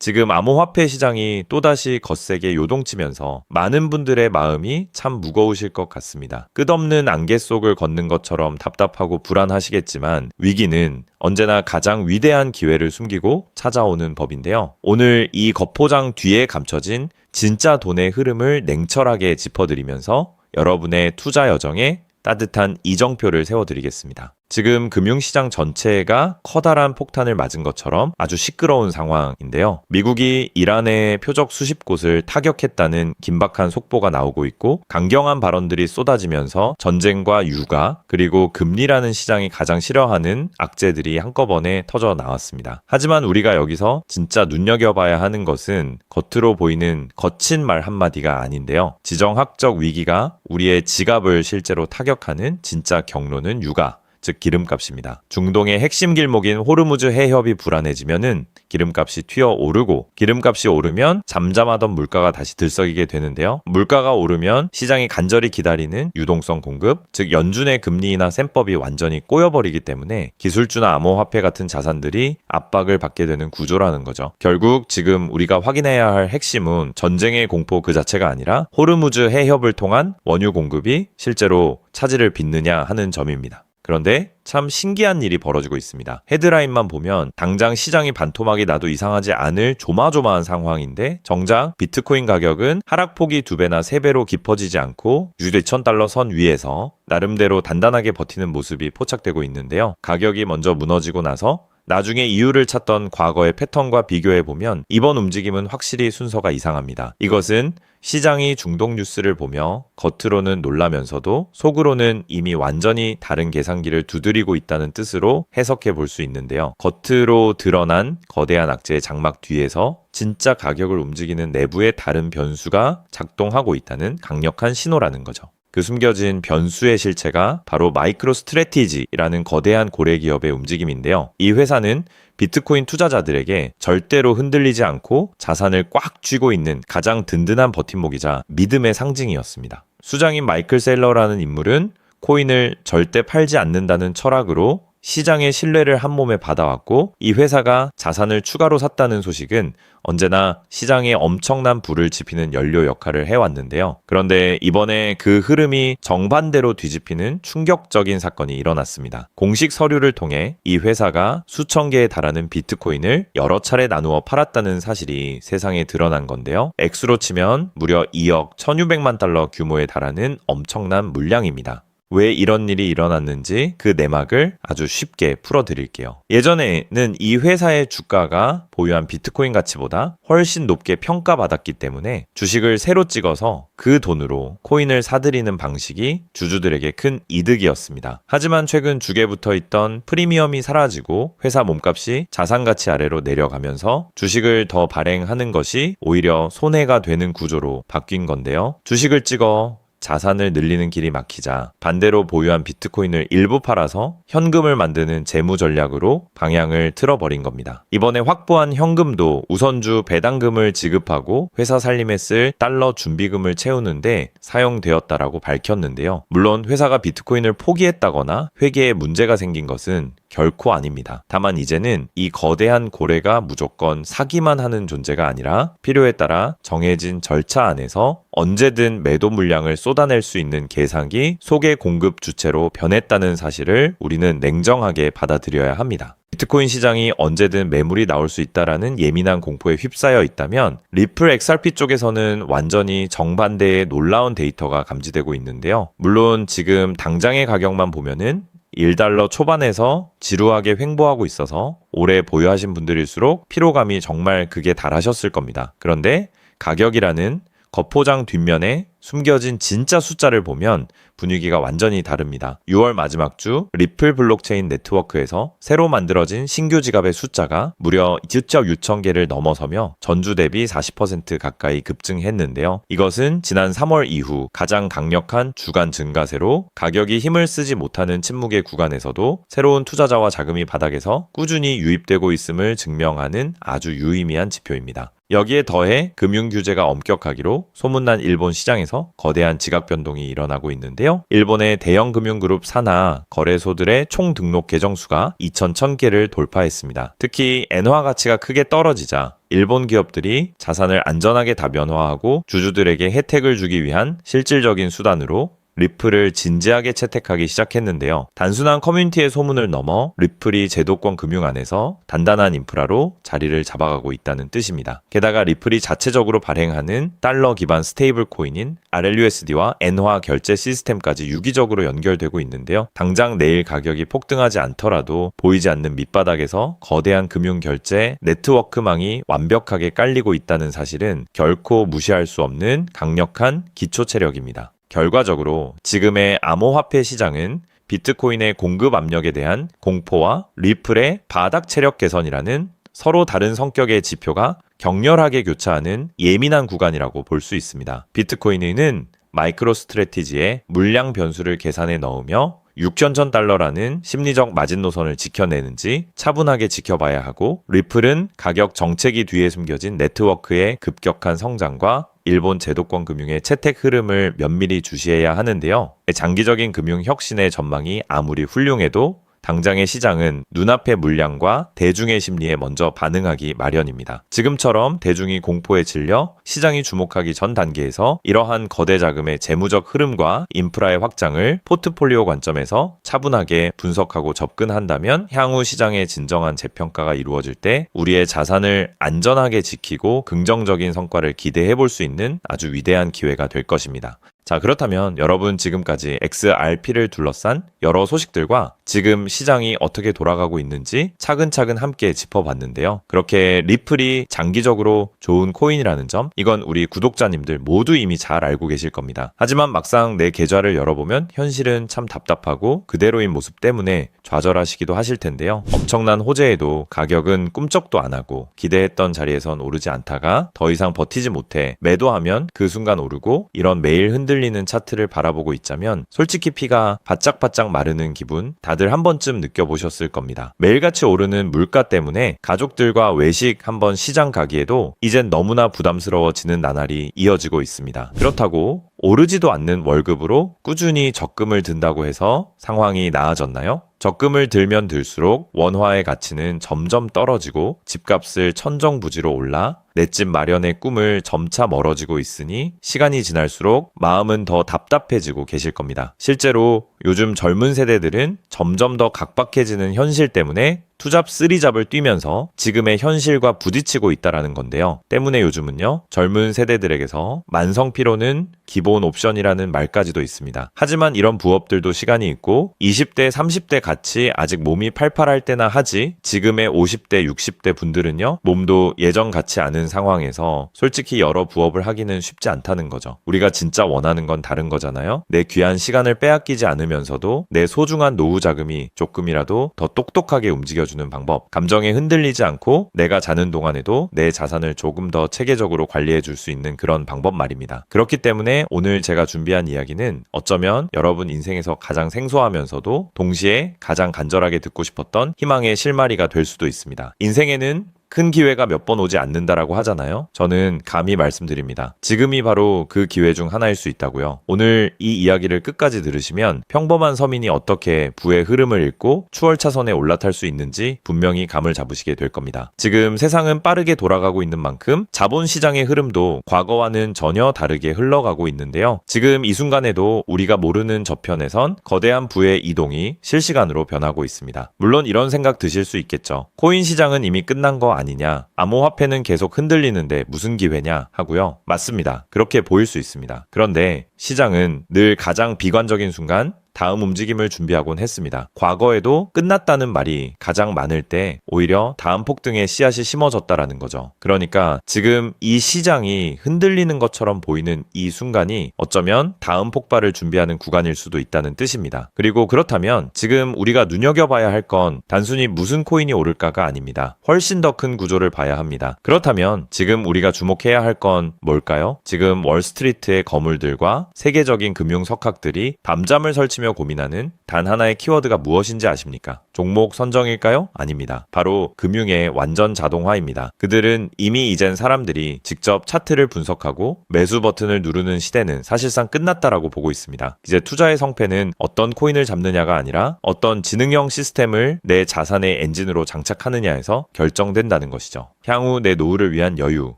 지금 암호화폐 시장이 또다시 거세게 요동치면서 많은 분들의 마음이 참 무거우실 것 같습니다. 끝없는 안개 속을 걷는 것처럼 답답하고 불안하시겠지만 위기는 언제나 가장 위대한 기회를 숨기고 찾아오는 법인데요. 오늘 이 겉포장 뒤에 감춰진 진짜 돈의 흐름을 냉철하게 짚어드리면서 여러분의 투자 여정에 따뜻한 이정표를 세워드리겠습니다. 지금 금융시장 전체가 커다란 폭탄을 맞은 것처럼 아주 시끄러운 상황인데요. 미국이 이란의 표적 수십 곳을 타격했다는 긴박한 속보가 나오고 있고 강경한 발언들이 쏟아지면서 전쟁과 육아 그리고 금리라는 시장이 가장 싫어하는 악재들이 한꺼번에 터져 나왔습니다. 하지만 우리가 여기서 진짜 눈여겨봐야 하는 것은 겉으로 보이는 거친 말 한마디가 아닌데요. 지정학적 위기가 우리의 지갑을 실제로 타격하는 진짜 경로는 육아, 즉 기름값입니다. 중동의 핵심 길목인 호르무즈 해협이 불안해지면은 기름값이 튀어오르고 기름값이 오르면 잠잠하던 물가가 다시 들썩이게 되는데요. 물가가 오르면 시장이 간절히 기다리는 유동성 공급, 즉 연준의 금리나 셈법이 완전히 꼬여버리기 때문에 기술주나 암호화폐 같은 자산들이 압박을 받게 되는 구조라는 거죠. 결국 지금 우리가 확인해야 할 핵심은 전쟁의 공포 그 자체가 아니라 호르무즈 해협을 통한 원유 공급이 실제로 차질을 빚느냐 하는 점입니다. 그런데 참 신기한 일이 벌어지고 있습니다. 헤드라인만 보면 당장 시장이 반토막이 나도 이상하지 않을 조마조마한 상황인데 정작 비트코인 가격은 하락폭이 2배나 3배로 깊어지지 않고 $2,000 선 위에서 나름대로 단단하게 버티는 모습이 포착되고 있는데요. 가격이 먼저 무너지고 나서 나중에 이유를 찾던 과거의 패턴과 비교해보면 이번 움직임은 확실히 순서가 이상합니다. 이것은 시장이 중동 뉴스를 보며 겉으로는 놀라면서도 속으로는 이미 완전히 다른 계산기를 두드리고 있다는 뜻으로 해석해 볼 수 있는데요. 겉으로 드러난 거대한 악재의 장막 뒤에서 진짜 가격을 움직이는 내부의 다른 변수가 작동하고 있다는 강력한 신호라는 거죠. 그 숨겨진 변수의 실체가 바로 마이크로 스트래티지라는 거대한 고래 기업의 움직임인데요. 이 회사는 비트코인 투자자들에게 절대로 흔들리지 않고 자산을 꽉 쥐고 있는 가장 든든한 버팀목이자 믿음의 상징이었습니다. 수장인 마이클 셀러라는 인물은 코인을 절대 팔지 않는다는 철학으로 시장의 신뢰를 한몸에 받아왔고 이 회사가 자산을 추가로 샀다는 소식은 언제나 시장에 엄청난 불을 지피는 연료 역할을 해왔는데요. 그런데 이번에 그 흐름이 정반대로 뒤집히는 충격적인 사건이 일어났습니다. 공식 서류를 통해 이 회사가 수천 개에 달하는 비트코인을 여러 차례 나누어 팔았다는 사실이 세상에 드러난 건데요. 액수로 치면 무려 2억 1,600만 달러 규모에 달하는 엄청난 물량입니다. 왜 이런 일이 일어났는지 그 내막을 아주 쉽게 풀어드릴게요. 예전에는 이 회사의 주가가 보유한 비트코인 가치보다 훨씬 높게 평가받았기 때문에 주식을 새로 찍어서 그 돈으로 코인을 사들이는 방식이 주주들에게 큰 이득이었습니다. 하지만 최근 주계부터 있던 프리미엄이 사라지고 회사 몸값이 자산가치 아래로 내려가면서 주식을 더 발행하는 것이 오히려 손해가 되는 구조로 바뀐 건데요. 주식을 찍어 자산을 늘리는 길이 막히자 반대로 보유한 비트코인을 일부 팔아서 현금을 만드는 재무 전략으로 방향을 틀어버린 겁니다. 이번에 확보한 현금도 우선주 배당금을 지급하고 회사 살림에 쓸 달러 준비금을 채우는데 사용되었다라고 밝혔는데요. 물론 회사가 비트코인을 포기했다거나 회계에 문제가 생긴 것은 결코 아닙니다. 다만 이제는 이 거대한 고래가 무조건 사기만 하는 존재가 아니라 필요에 따라 정해진 절차 안에서 언제든 매도 물량을 쏟아낼 수 있는 계산기 소개 공급 주체로 변했다는 사실을 우리는 냉정하게 받아들여야 합니다. 비트코인 시장이 언제든 매물이 나올 수 있다라는 예민한 공포에 휩싸여 있다면 리플 XRP 쪽에서는 완전히 정반대의 놀라운 데이터가 감지되고 있는데요. 물론 지금 당장의 가격만 보면은 $1 초반에서 지루하게 횡보하고 있어서 오래 보유하신 분들일수록 피로감이 정말 극에 달하셨을 겁니다. 그런데 가격이라는 겉포장 뒷면에 숨겨진 진짜 숫자를 보면 분위기가 완전히 다릅니다. 6월 마지막 주 리플 블록체인 네트워크에서 새로 만들어진 신규 지갑의 숫자가 무려 2억 6천 개를 넘어서며 전주 대비 40% 가까이 급증했는데요. 이것은 지난 3월 이후 가장 강력한 주간 증가세로 가격이 힘을 쓰지 못하는 침묵의 구간에서도 새로운 투자자와 자금이 바닥에서 꾸준히 유입되고 있음을 증명하는 아주 유의미한 지표입니다. 여기에 더해 금융 규제가 엄격하기로 소문난 일본 시장에서 거대한 지각 변동이 일어나고 있는데요. 일본의 대형 금융그룹 산하 거래소들의 총 등록 계정 수가 2,100개를 돌파했습니다. 특히 엔화 가치가 크게 떨어지자 일본 기업들이 자산을 안전하게 다변화하고 주주들에게 혜택을 주기 위한 실질적인 수단으로 리플을 진지하게 채택하기 시작했는데요. 단순한 커뮤니티의 소문을 넘어 리플이 제도권 금융 안에서 단단한 인프라로 자리를 잡아가고 있다는 뜻입니다. 게다가 리플이 자체적으로 발행하는 달러 기반 스테이블 코인인 RLUSD와 엔화 결제 시스템까지 유기적으로 연결되고 있는데요. 당장 내일 가격이 폭등하지 않더라도 보이지 않는 밑바닥에서 거대한 금융 결제 네트워크망이 완벽하게 깔리고 있다는 사실은 결코 무시할 수 없는 강력한 기초 체력입니다. 결과적으로 지금의 암호화폐 시장은 비트코인의 공급 압력에 대한 공포와 리플의 바닥 체력 개선이라는 서로 다른 성격의 지표가 격렬하게 교차하는 예민한 구간이라고 볼 수 있습니다. 비트코인은 마이크로 스트래티지의 물량 변수를 계산에 넣으며 6,000전 달러라는 심리적 마진노선을 지켜내는지 차분하게 지켜봐야 하고, 리플은 가격 정책이 뒤에 숨겨진 네트워크의 급격한 성장과 일본 제도권 금융의 채택 흐름을 면밀히 주시해야 하는데요. 장기적인 금융 혁신의 전망이 아무리 훌륭해도 당장의 시장은 눈앞의 물량과 대중의 심리에 먼저 반응하기 마련입니다. 지금처럼 대중이 공포에 질려 시장이 주목하기 전 단계에서 이러한 거대 자금의 재무적 흐름과 인프라의 확장을 포트폴리오 관점에서 차분하게 분석하고 접근한다면 향후 시장의 진정한 재평가가 이루어질 때 우리의 자산을 안전하게 지키고 긍정적인 성과를 기대해 볼 수 있는 아주 위대한 기회가 될 것입니다. 자, 그렇다면 여러분 지금까지 XRP를 둘러싼 여러 소식들과 지금 시장이 어떻게 돌아가고 있는지 차근차근 함께 짚어봤는데요. 그렇게 리플이 장기적으로 좋은 코인이라는 점, 이건 우리 구독자님들 모두 이미 잘 알고 계실 겁니다. 하지만 막상 내 계좌를 열어보면 현실은 참 답답하고 그대로인 모습 때문에 좌절하시기도 하실 텐데요. 엄청난 호재에도 가격은 꿈쩍도 안 하고 기대했던 자리에선 오르지 않다가 더 이상 버티지 못해 매도하면 그 순간 오르고, 이런 매일 흔들리는 차트를 바라보고 있자면 솔직히 피가 바짝바짝 마르는 기분 다들 한 번쯤 느껴보셨을 겁니다. 매일같이 오르는 물가 때문에 가족들과 외식 한번 시장 가기에도 이젠 너무나 부담스러워지는 나날이 이어지고 있습니다. 그렇다고 오르지도 않는 월급으로 꾸준히 적금을 든다고 해서 상황이 나아졌나요? 적금을 들면 들수록 원화의 가치는 점점 떨어지고 집값을 천정부지로 올라 내 집 마련의 꿈을 점차 멀어지고 있으니 시간이 지날수록 마음은 더 답답해지고 계실 겁니다. 실제로 요즘 젊은 세대들은 점점 더 각박해지는 현실 때문에 투잡 쓰리잡을 뛰면서 지금의 현실과 부딪히고 있다라는 건데요. 때문에 요즘은요, 젊은 세대들에게서 만성 피로는 기본 옵션이라는 말까지도 있습니다. 하지만 이런 부업들도 시간이 있고 20대, 30대 같이 아직 몸이 팔팔할 때나 하지, 지금의 50대, 60대 분들은요, 몸도 예전 같지 않은 상황에서 솔직히 여러 부업을 하기는 쉽지 않다는 거죠. 우리가 진짜 원하는 건 다른 거잖아요. 내 귀한 시간을 빼앗기지 않으면서도 내 소중한 노후 자금이 조금이라도 더 똑똑하게 움직여주는 방법, 감정에 흔들리지 않고 내가 자는 동안에도 내 자산을 조금 더 체계적으로 관리해 줄 수 있는 그런 방법 말입니다. 그렇기 때문에 오늘 제가 준비한 이야기는 어쩌면 여러분 인생에서 가장 생소하면서도 동시에 가장 간절하게 듣고 싶었던 희망의 실마리가 될 수도 있습니다. 인생에는 큰 기회가 몇 번 오지 않는다라고 하잖아요. 저는 감히 말씀드립니다. 지금이 바로 그 기회 중 하나일 수 있다고요. 오늘 이 이야기를 끝까지 들으시면 평범한 서민이 어떻게 부의 흐름을 읽고 추월차선에 올라탈 수 있는지 분명히 감을 잡으시게 될 겁니다. 지금 세상은 빠르게 돌아가고 있는 만큼 자본시장의 흐름도 과거와는 전혀 다르게 흘러가고 있는데요. 지금 이 순간에도 우리가 모르는 저편에선 거대한 부의 이동이 실시간으로 변하고 있습니다. 물론 이런 생각 드실 수 있겠죠. 코인 시장은 이미 끝난 거 아니냐, 암호화폐는 계속 흔들리는데 무슨 기회냐 하고요. 맞습니다. 그렇게 보일 수 있습니다. 그런데 시장은 늘 가장 비관적인 순간 다음 움직임을 준비하곤 했습니다. 과거에도 끝났다는 말이 가장 많을 때 오히려 다음 폭등의 씨앗이 심어졌다라는 거죠. 그러니까 지금 이 시장이 흔들리는 것처럼 보이는 이 순간이 어쩌면 다음 폭발을 준비하는 구간일 수도 있다는 뜻입니다. 그리고 그렇다면 지금 우리가 눈여겨봐야 할 건 단순히 무슨 코인이 오를까가 아닙니다. 훨씬 더 큰 구조를 봐야 합니다. 그렇다면 지금 우리가 주목해야 할 건 뭘까요? 지금 월스트리트의 거물들과 세계적인 금융 석학들이 밤잠을 설치며 생각하며 고민하는 단 하나의 키워드가 무엇인지 아십니까? 종목 선정일까요? 아닙니다. 바로 금융의 완전 자동화입니다. 그들은 이미 이젠 사람들이 직접 차트를 분석하고 매수 버튼을 누르는 시대는 사실상 끝났다라고 보고 있습니다. 이제 투자의 성패는 어떤 코인을 잡느냐가 아니라 어떤 지능형 시스템을 내 자산의 엔진으로 장착하느냐에서 결정된다는 것이죠. 향후 내 노후를 위한 여유,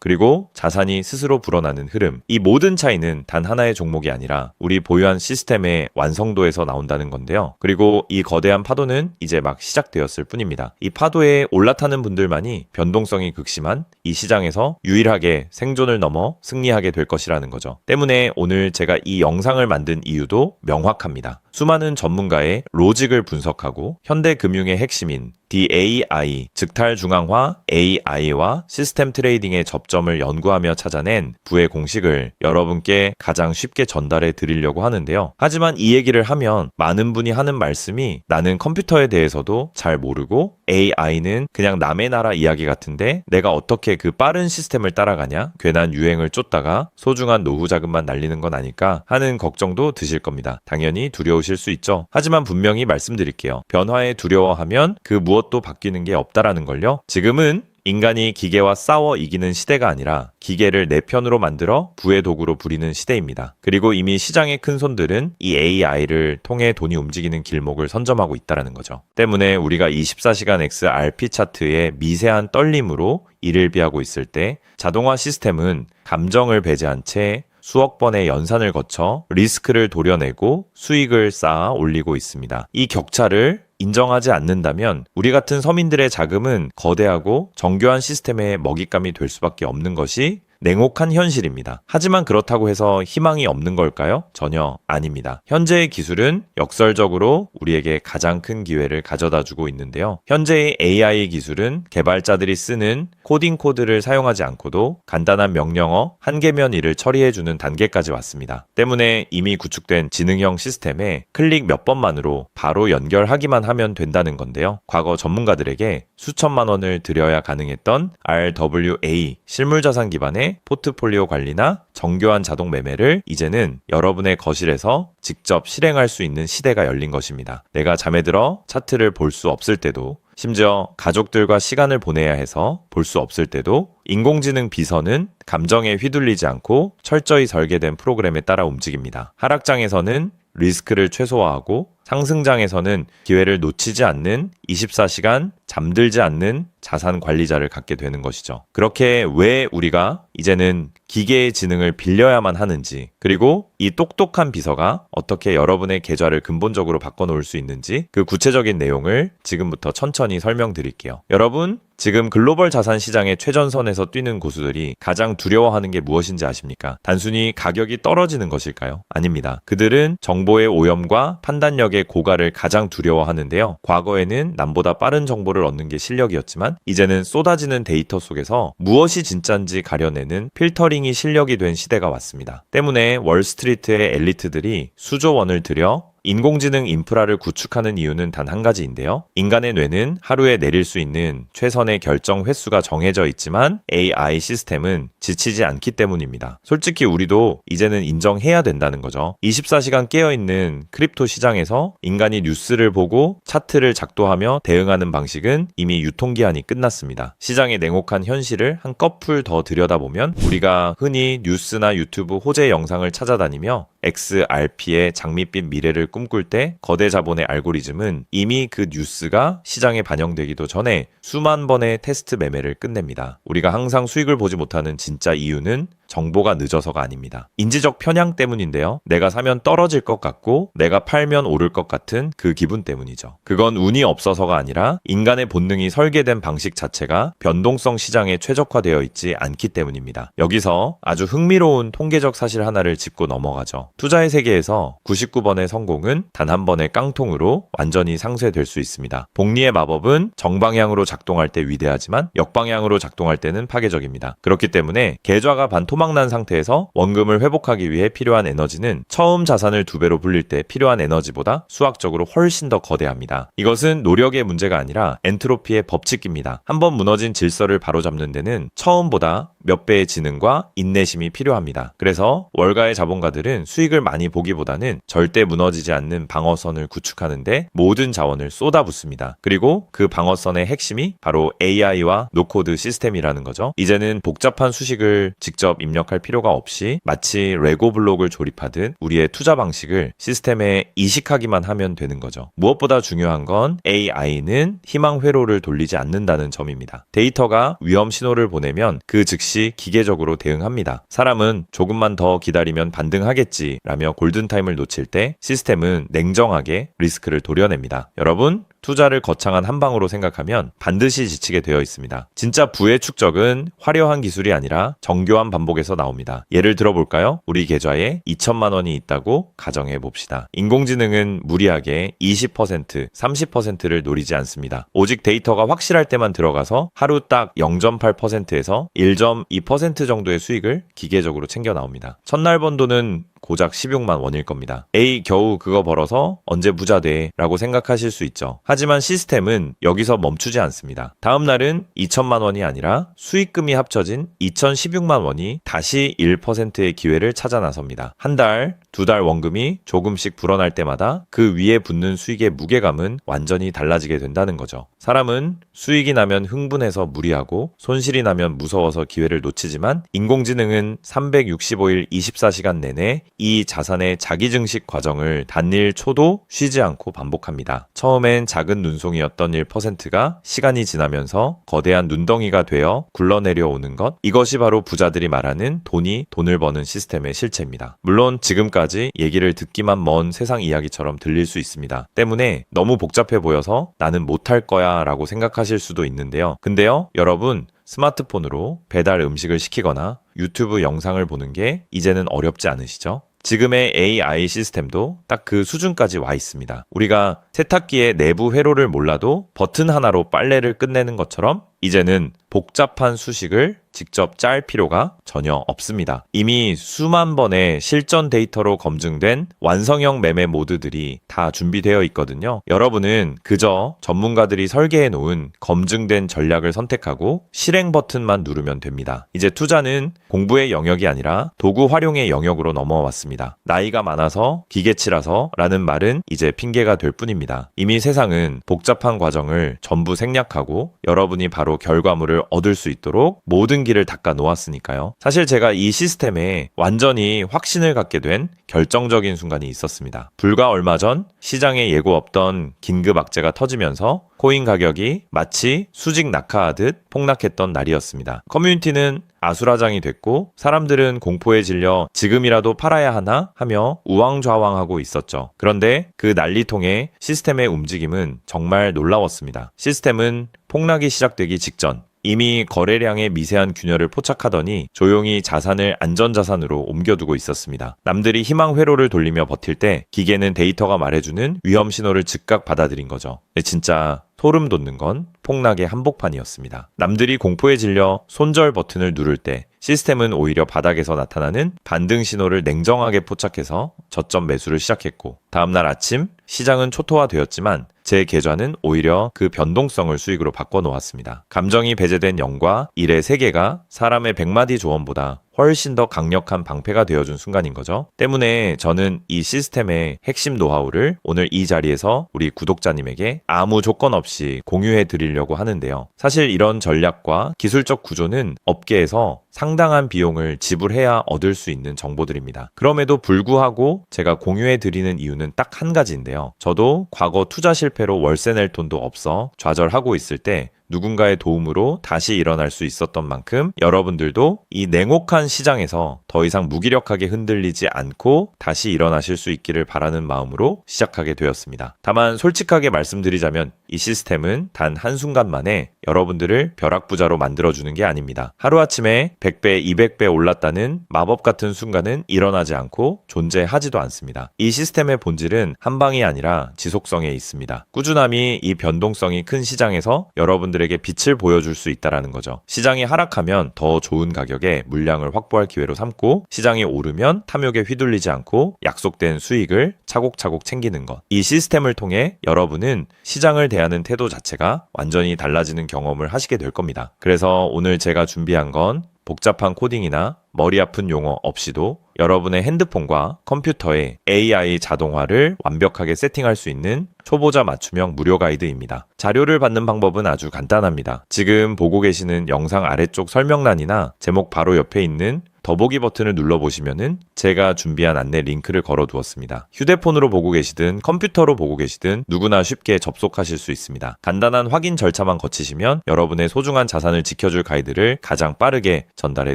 그리고 자산이 스스로 불어나는 흐름, 이 모든 차이는 단 하나의 종목이 아니라 우리 보유한 시스템의 완성도에서 나온다는 건데요. 그리고 이 거대한 파도는 이제 막 시작되었을 뿐입니다. 이 파도에 올라타는 분들만이 변동성이 극심한 이 시장에서 유일하게 생존을 넘어 승리하게 될 것이라는 거죠. 때문에 오늘 제가 이 영상을 만든 이유도 명확합니다. 수많은 전문가의 로직을 분석하고 현대 금융의 핵심인 DAI, 즉탈중앙화 AI와 시스템 트레이딩의 접점을 연구하며 찾아낸 부의 공식을 여러분께 가장 쉽게 전달해 드리려고 하는데요. 하지만 이 얘기를 하면 많은 분이 하는 말씀이 나는 컴퓨터에 대해서도 잘 모르고 AI는 그냥 남의 나라 이야기 같은데 내가 어떻게 그 빠른 시스템을 따라가냐? 괜한 유행을 쫓다가 소중한 노후 자금만 날리는 건 아닐까 하는 걱정도 드실 겁니다. 당연히 두려우실 수 있죠. 하지만 분명히 말씀드릴게요. 변화에 두려워하면 그 무엇도 바뀌는 게 없다라는 걸요. 지금은 인간이 기계와 싸워 이기는 시대가 아니라 기계를 내 편으로 만들어 부의 도구로 부리는 시대입니다. 그리고 이미 시장의 큰 손들은 이 AI를 통해 돈이 움직이는 길목을 선점하고 있다는 거죠. 때문에 우리가 24시간 XRP 차트의 미세한 떨림으로 이를 비하고 있을 때 자동화 시스템은 감정을 배제한 채 수억 번의 연산을 거쳐 리스크를 도려내고 수익을 쌓아 올리고 있습니다. 이 격차를 인정하지 않는다면 우리 같은 서민들의 자금은 거대하고 정교한 시스템의 먹잇감이 될 수밖에 없는 것이 냉혹한 현실입니다. 하지만 그렇다고 해서 희망이 없는 걸까요? 전혀 아닙니다. 현재의 기술은 역설적으로 우리에게 가장 큰 기회를 가져다주고 있는데요. 현재의 AI 기술은 개발자들이 쓰는 코딩 코드를 사용하지 않고도 간단한 명령어 한 개면 일을 처리해주는 단계까지 왔습니다. 때문에 이미 구축된 지능형 시스템에 클릭 몇 번만으로 바로 연결하기만 하면 된다는 건데요. 과거 전문가들에게 수천만 원을 들여야 가능했던 RWA 실물자산 기반의 포트폴리오 관리나 정교한 자동 매매를 이제는 여러분의 거실에서 직접 실행할 수 있는 시대가 열린 것입니다. 내가 잠에 들어 차트를 볼 수 없을 때도, 심지어 가족들과 시간을 보내야 해서 볼 수 없을 때도 인공지능 비서는 감정에 휘둘리지 않고 철저히 설계된 프로그램에 따라 움직입니다. 하락장에서는 리스크를 최소화하고 상승장에서는 기회를 놓치지 않는 24시간 잠들지 않는 자산 관리자를 갖게 되는 것이죠. 그렇게 왜 우리가 이제는 기계의 지능을 빌려야만 하는지, 그리고 이 똑똑한 비서가 어떻게 여러분의 계좌를 근본적으로 바꿔놓을 수 있는지 그 구체적인 내용을 지금부터 천천히 설명드릴게요. 여러분, 지금 글로벌 자산 시장의 최전선에서 뛰는 고수들이 가장 두려워하는 게 무엇인지 아십니까? 단순히 가격이 떨어지는 것일까요? 아닙니다. 그들은 정보의 오염과 판단력의 고갈을 가장 두려워하는데요. 과거에는 남보다 빠른 정보를 얻는 게 실력이었지만 이제는 쏟아지는 데이터 속에서 무엇이 진짜인지 가려내는 필터링이 실력이 된 시대가 왔습니다. 때문에 월스트리트의 엘리트들이 수조 원을 들여 인공지능 인프라를 구축하는 이유는 단 한 가지인데요. 인간의 뇌는 하루에 내릴 수 있는 최선의 결정 횟수가 정해져 있지만 AI 시스템은 지치지 않기 때문입니다. 솔직히 우리도 이제는 인정해야 된다는 거죠. 24시간 깨어있는 크립토 시장에서 인간이 뉴스를 보고 차트를 작도하며 대응하는 방식은 이미 유통기한이 끝났습니다. 시장의 냉혹한 현실을 한꺼풀 더 들여다보면 우리가 흔히 뉴스나 유튜브 호재 영상을 찾아다니며 XRP의 장밋빛 미래를 꿈꿀 때 거대 자본의 알고리즘은 이미 그 뉴스가 시장에 반영되기도 전에 수만 번의 테스트 매매를 끝냅니다. 우리가 항상 수익을 보지 못하는 진짜 이유는 정보가 늦어서가 아닙니다. 인지적 편향 때문인데요. 내가 사면 떨어질 것 같고 내가 팔면 오를 것 같은 그 기분 때문이죠. 그건 운이 없어서가 아니라 인간의 본능이 설계된 방식 자체가 변동성 시장에 최적화되어 있지 않기 때문입니다. 여기서 아주 흥미로운 통계적 사실 하나를 짚고 넘어가죠. 투자의 세계에서 99번의 성공은 단 한 번의 깡통으로 완전히 상쇄될 수 있습니다. 복리의 마법은 정방향으로 작동할 때 위대하지만 역방향으로 작동할 때는 파괴적입니다. 그렇기 때문에 계좌가 반토막난 상태에서 원금을 회복하기 위해 필요한 에너지는 처음 자산을 2배로 불릴 때 필요한 에너지보다 수학적으로 훨씬 더 거대합니다. 이것은 노력의 문제가 아니라 엔트로피의 법칙입니다. 한번 무너진 질서를 바로잡는 데는 처음보다 몇 배의 지능과 인내심이 필요합니다. 그래서 월가의 자본가들은 수익을 많이 보기보다는 절대 무너지지 않는 방어선을 구축하는데 모든 자원을 쏟아붓습니다. 그리고 그 방어선의 핵심이 바로 AI와 노코드 시스템이라는 거죠. 이제는 복잡한 수식을 직접 입력할 필요가 없이 마치 레고 블록을 조립하듯 우리의 투자 방식을 시스템에 이식하기만 하면 되는 거죠. 무엇보다 중요한 건 AI는 희망 회로를 돌리지 않는다는 점입니다. 데이터가 위험 신호를 보내면 그 즉시 기계적으로 대응합니다. 사람은 조금만 더 기다리면 반등하겠지 라며 골든타임을 놓칠 때 시스템은 냉정하게 리스크를 도려냅니다. 여러분, 투자를 거창한 한 방으로 생각하면 반드시 지치게 되어 있습니다. 진짜 부의 축적은 화려한 기술이 아니라 정교한 반복에서 나옵니다. 예를 들어볼까요? 우리 계좌에 2천만 원이 있다고 가정해 봅시다. 인공지능은 무리하게 20%, 30%를 노리지 않습니다. 오직 데이터가 확실할 때만 들어가서 하루 딱 0.8%에서 1.2% 정도의 수익을 기계적으로 챙겨 나옵니다. 첫날 번 돈은 고작 16만 원일 겁니다. 에이, 겨우 그거 벌어서 언제 부자 돼? 라고 생각하실 수 있죠. 하지만 시스템은 여기서 멈추지 않습니다. 다음 날은 2천만 원이 아니라 수익금이 합쳐진 2,016만 원이 다시 1%의 기회를 찾아 나섭니다. 한 달, 두 달 원금이 조금씩 불어날 때마다 그 위에 붙는 수익의 무게감은 완전히 달라지게 된다는 거죠. 사람은 수익이 나면 흥분해서 무리하고 손실이 나면 무서워서 기회를 놓치지만 인공지능은 365일 24시간 내내 이 자산의 자기 증식 과정을 단일 초도 쉬지 않고 반복합니다. 처음엔 작은 눈송이였던 1%가 시간이 지나면서 거대한 눈덩이가 되어 굴러내려오는 것, 이것이 바로 부자들이 말하는 돈이 돈을 버는 시스템의 실체입니다. 물론 지금까지 얘기를 듣기만 먼 세상 이야기처럼 들릴 수 있습니다. 때문에 너무 복잡해 보여서 나는 못할 거야 라고 생각하실 수도 있는데요. 근데요, 여러분, 스마트폰으로 배달 음식을 시키거나 유튜브 영상을 보는 게 이제는 어렵지 않으시죠? 지금의 AI 시스템도 딱 그 수준까지 와 있습니다. 우리가 세탁기의 내부 회로를 몰라도 버튼 하나로 빨래를 끝내는 것처럼 이제는 복잡한 수식을 직접 짤 필요가 전혀 없습니다. 이미 수만 번의 실전 데이터로 검증된 완성형 매매 모드들이 다 준비되어 있거든요. 여러분은 그저 전문가들이 설계해 놓은 검증된 전략을 선택하고 실행 버튼만 누르면 됩니다. 이제 투자는 공부의 영역이 아니라 도구 활용의 영역으로 넘어왔습니다. 나이가 많아서 기계치라서 라는 말은 이제 핑계가 될 뿐입니다. 이미 세상은 복잡한 과정을 전부 생략하고 여러분이 바로 결과물을 얻을 수 있도록 모든 길을 닦아 놓았으니까요. 사실 제가 이 시스템에 완전히 확신을 갖게 된 결정적인 순간이 있었습니다. 불과 얼마 전 시장에 예고 없던 긴급 악재가 터지면서 코인 가격이 마치 수직 낙하하듯 폭락했던 날이었습니다. 커뮤니티는 아수라장이 됐고 사람들은 공포에 질려 지금이라도 팔아야 하나 하며 우왕좌왕하고 있었죠. 그런데 그 난리통의 시스템의 움직임은 정말 놀라웠습니다. 시스템은 폭락이 시작되기 직전 이미 거래량의 미세한 균열을 포착하더니 조용히 자산을 안전자산으로 옮겨두고 있었습니다. 남들이 희망 회로를 돌리며 버틸 때 기계는 데이터가 말해주는 위험 신호를 즉각 받아들인 거죠. 진짜 소름 돋는 건 폭락의 한복판이었습니다. 남들이 공포에 질려 손절 버튼을 누를 때 시스템은 오히려 바닥에서 나타나는 반등 신호를 냉정하게 포착해서 저점 매수를 시작했고 다음날 아침 시장은 초토화되었지만 제 계좌는 오히려 그 변동성을 수익으로 바꿔놓았습니다. 감정이 배제된 0과 1의 세계가 사람의 100마디 조언보다 훨씬 더 강력한 방패가 되어준 순간인 거죠. 때문에 저는 이 시스템의 핵심 노하우를 오늘 이 자리에서 우리 구독자님에게 아무 조건 없이 공유해 드리려고 하는데요. 사실 이런 전략과 기술적 구조는 업계에서 상당한 비용을 지불해야 얻을 수 있는 정보들입니다. 그럼에도 불구하고 제가 공유해 드리는 이유는 딱 한 가지인데요. 저도 과거 투자 실패로 월세 낼 돈도 없어 좌절하고 있을 때 누군가의 도움으로 다시 일어날 수 있었던 만큼 여러분들도 이 냉혹한 시장에서 더 이상 무기력하게 흔들리지 않고 다시 일어나실 수 있기를 바라는 마음으로 시작하게 되었습니다. 다만 솔직하게 말씀드리자면 이 시스템은 단 한순간 만에 여러분들을 벼락부자로 만들어주는 게 아닙니다. 하루아침에 100배, 200배 올랐다는 마법 같은 순간은 일어나지 않고 존재하지도 않습니다. 이 시스템의 본질은 한 방이 아니라 지속성에 있습니다. 꾸준함이 이 변동성이 큰 시장에서 여러분들에게 빛을 보여줄 수 있다는 거죠. 시장이 하락하면 더 좋은 가격에 물량을 확보할 기회로 삼고 시장이 오르면 탐욕에 휘둘리지 않고 약속된 수익을 차곡차곡 챙기는 것. 이 시스템을 통해 여러분은 시장을 대하는 태도 자체가 완전히 달라지는 경험을 하시게 될 겁니다. 그래서 오늘 제가 준비한 건 복잡한 코딩이나 머리 아픈 용어 없이도 여러분의 핸드폰과 컴퓨터에 AI 자동화를 완벽하게 세팅할 수 있는 초보자 맞춤형 무료 가이드입니다. 자료를 받는 방법은 아주 간단합니다. 지금 보고 계시는 영상 아래쪽 설명란이나 제목 바로 옆에 있는 더보기 버튼을 눌러보시면은 제가 준비한 안내 링크를 걸어 두었습니다. 휴대폰으로 보고 계시든 컴퓨터로 보고 계시든 누구나 쉽게 접속하실 수 있습니다. 간단한 확인 절차만 거치시면 여러분의 소중한 자산을 지켜줄 가이드를 가장 빠르게 전달해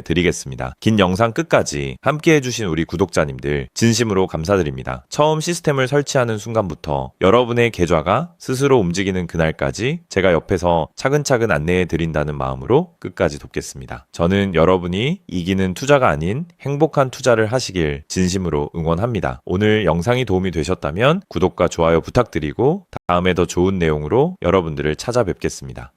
드리겠습니다. 긴 영상 끝까지 함께 해주신 우리 구독자님들 진심으로 감사드립니다. 처음 시스템을 설치하는 순간부터 여러분의 계좌가 스스로 움직이는 그날까지 제가 옆에서 차근차근 안내해 드린다는 마음으로 끝까지 돕겠습니다. 저는 여러분이 이기는 투자가 아닌 행복한 투자를 하시길 진심으로 응원합니다. 오늘 영상이 도움이 되셨다면 구독과 좋아요 부탁드리고 다음에 더 좋은 내용으로 여러분들을 찾아뵙겠습니다.